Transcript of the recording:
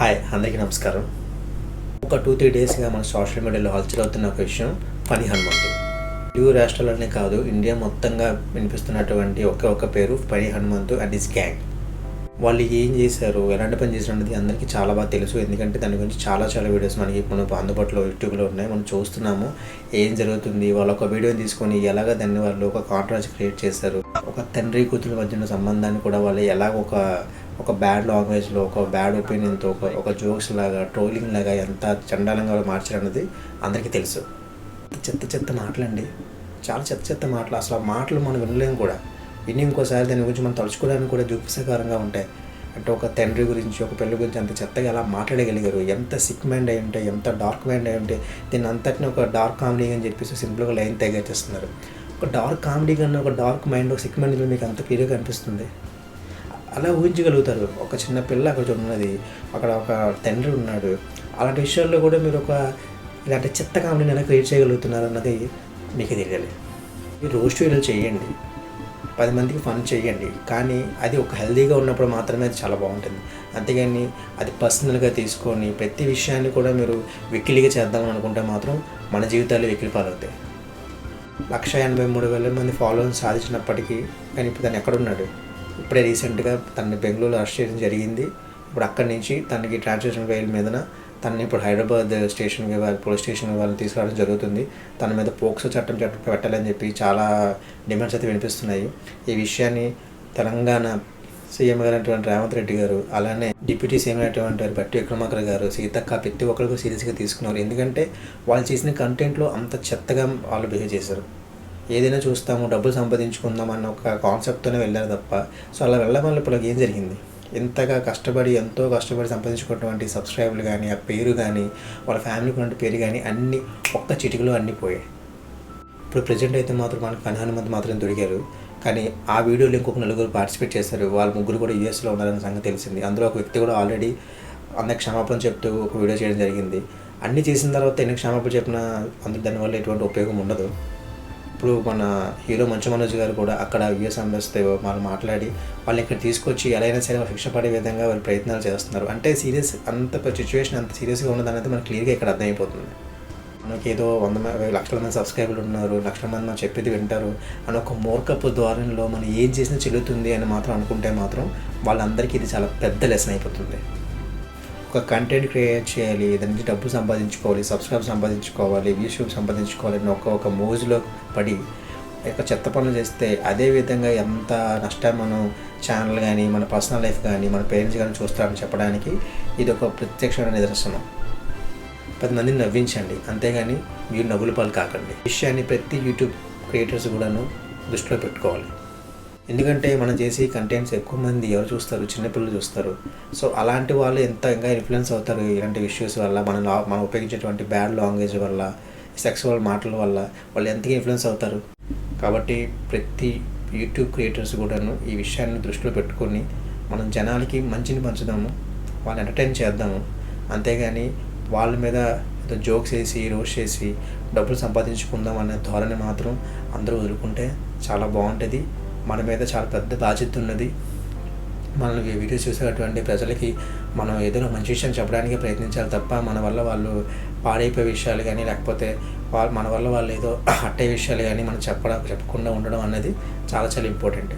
Hi అందరికీ నమస్కారం. ఒక 2-3 డేస్గా మన సోషల్ మీడియాలో హల్చల్ అవుతున్న ఒక విషయం ఫనీ హనుమంతు. తెలుగు రాష్ట్రాలనే కాదు, ఇండియా మొత్తంగా వినిపిస్తున్నటువంటి ఒకే పేరు Phani Hanumanthu and his gang. వాళ్ళు ఏం చేశారు, ఎలాంటి పని చేశారు అనేది అందరికీ చాలా బాగా తెలుసు. ఎందుకంటే దాని గురించి చాలా వీడియోస్ మనకి ఇప్పుడు అందుబాటులో యూట్యూబ్లో ఉన్నాయి. మనం చూస్తున్నాము ఏం జరుగుతుంది. వాళ్ళు ఒక వీడియోని తీసుకొని ఎలాగ దాన్ని వాళ్ళు ఒక కాంట్రవర్సీ క్రియేట్ చేశారు. ఒక తండ్రి కూతురు మధ్య ఉన్న సంబంధాన్ని కూడా వాళ్ళు ఎలాగ ఒక బ్యాడ్ లాంగ్వేజ్లో, ఒక బ్యాడ్ ఒపీనియన్తో, ఒక జోక్స్ లాగా, ట్రోలింగ్ లాగా ఎంత చండాలంగా మార్చారన్నది అందరికీ తెలుసు. చెత్త మాటలండి, చాలా చెత్త మాటలు. అసలు ఆ మాటలు మనం వినలేము కూడా. విని ఇంకోసారి దాని గురించి మనం తలుచుకోవడానికి కూడా జుగుప్సకరంగా ఉంటాయి. అంటే ఒక తండ్రి గురించి, ఒక పిల్లల గురించి అంత చెత్తగా ఎలా మాట్లాడగలిగారు, ఎంత సిక్ మైండ్ అయి ఉంటే, ఎంత డార్క్ మైండ్ అయి ఉంటే దీన్ని అంతటిని ఒక డార్క్ కామెడీ అని చెప్పేసి సింపుల్గా లైన్ తెగేస్తున్నారు. ఒక డార్క్ కామెడీ కన్నా ఒక డార్క్ మైండ్, ఒక సిక్ మైండ్ మీకు అంత క్లియర్గా అనిపిస్తుంది. అలా ఊహించగలుగుతారు. ఒక చిన్న పిల్ల అక్కడ ఉన్నది, అక్కడ ఒక తండ్రి ఉన్నాడు. అలాంటి విషయాల్లో కూడా మీరు ఇలాంటి చెత్త కామెడీని ఎలా క్రియేట్ చేయగలుగుతున్నారు అన్నది మీకు తెలియాలి. మీరు రోస్ట్ వీడియోలు చేయండి, 10 మందికి ఫన్ చేయండి, కానీ అది ఒక హెల్తీగా ఉన్నప్పుడు మాత్రమే అది చాలా బాగుంటుంది. అంతేగాని అది పర్సనల్గా తీసుకొని ప్రతి విషయాన్ని కూడా మీరు వెకిలిగా చేద్దామని అనుకుంటే మాత్రం మన జీవితాలు వెకిలి పాలవుతాయి. 183,000 మంది ఫాలోవర్స్ సాధించినప్పటికీ కానీ ఇప్పుడు తను ఎక్కడున్నాడు? ఇప్పుడే రీసెంట్గా తనని బెంగళూరులో అరెస్ట్ చేయడం జరిగింది. ఇప్పుడు అక్కడి నుంచి తనకి ట్రాన్స్లేషన్ ఫైల్ మీదన తనని ఇప్పుడు హైదరాబాద్ స్టేషన్కి పోలీస్ స్టేషన్కి వాళ్ళని తీసుకురావడం జరుగుతుంది. తన మీద పోక్సో చట్టం పెట్టాలని చెప్పి చాలా డిమాండ్స్ అయితే వినిపిస్తున్నాయి. ఈ విషయాన్ని తెలంగాణ సీఎం గారైనటువంటి రేవంత్ రెడ్డి గారు, అలానే డిప్యూటీ సీఎం అయినటువంటి బట్టి విక్రమార్క గారు, సీతక్క ప్రతి ఒక్కరికి సీరియస్గా తీసుకున్నారు. ఎందుకంటే వాళ్ళు చేసిన కంటెంట్లో అంత చెత్తగా వాళ్ళు బిహేవ్ చేశారు. ఏదైనా చూస్తాము, డబ్బులు సంపాదించుకుందాం అన్న ఒక కాన్సెప్ట్తోనే వెళ్ళారు తప్ప, సో అలా వెళ్ళడం వల్ల ఇప్పుడు ఏం జరిగింది? ఎంతో కష్టపడి సంపాదించుకున్నటువంటి సబ్స్క్రైబర్లు కానీ, ఆ పేరు కానీ, వాళ్ళ ఫ్యామిలీకి ఉన్న పేరు కానీ అన్నీ ఒక్క చిటికలో అన్నీ పోయాయి. ఇప్పుడు ప్రజెంట్ అయితే మాత్రం మనకు ఫనీ హనుమంతు మాత్రం దొరికారు. కానీ ఆ వీడియోలో ఇంకొక 4 పార్టిసిపేట్ చేశారు. వాళ్ళ 3 కూడా యూఎస్లో ఉన్నారన్న సంగతి తెలిసింది. అందులో ఒక వ్యక్తి కూడా ఆల్రెడీ అందరికి క్షమాపణ చెప్తూ ఒక వీడియో చేయడం జరిగింది. అన్నీ చేసిన తర్వాత ఎన్ని క్షమాపణ చెప్పినా అందుకు దానివల్ల ఎటువంటి ఉపయోగం ఉండదు. ఇప్పుడు మన హీరో మంచు మనోజ్ గారు కూడా అక్కడ యూఎస్ అంబేస్తే వాళ్ళు మాట్లాడి వాళ్ళు ఇక్కడ తీసుకొచ్చి ఎలా అయినా సరే శిక్ష పడే విధంగా వాళ్ళు ప్రయత్నాలు చేస్తున్నారు. అంటే అంత సిచ్యువేషన్ అంత సీరియస్గా ఉన్నదనేది మనకు క్లియర్గా ఇక్కడ అర్థమైపోతుంది. మనకి ఏదో 100,000 మంది సబ్స్క్రైబర్లు ఉన్నారు, 1,00,000 మంది మనం చెప్పేది వింటారు అని ఒక మూర్ఖపు ధోరణిలో మనం ఏం చేసినా చెల్లుతుంది అని మాత్రం అనుకుంటే మాత్రం వాళ్ళందరికీ ఇది చాలా పెద్ద లెసన్ అయిపోతుంది. ఒక కంటెంట్ క్రియేట్ చేయాలి, దాని నుంచి డబ్బులు సంపాదించుకోవాలి, సబ్స్క్రైబ్ సంపాదించుకోవాలి, వ్యూషిప్ సంపాదించుకోవాలి అని ఒక మోజులో పడి చెత్త పనులు చేస్తే అదేవిధంగా ఎంత నష్టం మనం ఛానల్ కానీ, మన పర్సనల్ లైఫ్ కానీ, మన పేరెంట్స్ కానీ చూస్తారని చెప్పడానికి ఇది ఒక ప్రత్యక్షమైన నిదర్శనం. 10 మందిని నవ్వించండి, అంతేగాని మీరు నవ్వుల పాలు కాకండి. విషయాన్ని ప్రతి యూట్యూబ్ క్రియేటర్స్ కూడాను దృష్టిలో పెట్టుకోవాలి. ఎందుకంటే మనం చేసే కంటెంట్స్ ఎక్కువ మంది ఎవరు చూస్తారు? చిన్నపిల్లలు చూస్తారు. సో అలాంటి వాళ్ళు ఇంకా ఇన్ఫ్లుయెన్స్ అవుతారు ఇలాంటి ఇష్యూస్ వల్ల. మనం ఉపయోగించేటువంటి బ్యాడ్ లాంగ్వేజ్ వల్ల, సెక్సువల్ మాటల వల్ల వాళ్ళు ఎంతగా ఇన్ఫ్లుయెన్స్ అవుతారు. కాబట్టి ప్రతి యూట్యూబ్ క్రియేటర్స్ కూడాను ఈ విషయాన్ని దృష్టిలో పెట్టుకొని మనం జనాలకి మంచిని పంచుదాము, వాళ్ళని ఎంటర్టైన్ చేద్దాము. అంతేగాని వాళ్ళ మీద జోక్స్ వేసి, రోస్ట్ చేసి డబ్బులు సంపాదించుకుందాం అనే ధోరణి మాత్రం అందరూ వదులుకుంటే చాలా బాగుంటుంది. మన మీద చాలా పెద్ద బాధ్యత ఉన్నది. మనల్ని వీడియోస్ చూసేటువంటి ప్రజలకి మనం ఏదైనా మంచి విషయం చెప్పడానికి ప్రయత్నించాలి తప్ప మన వల్ల వాళ్ళు పాడైపోయే విషయాలు కానీ, లేకపోతే మన వల్ల వాళ్ళు ఏదో అట్టే విషయాలు కానీ మనం చెప్పకుండా ఉండడం అనేది చాలా ఇంపార్టెంట్.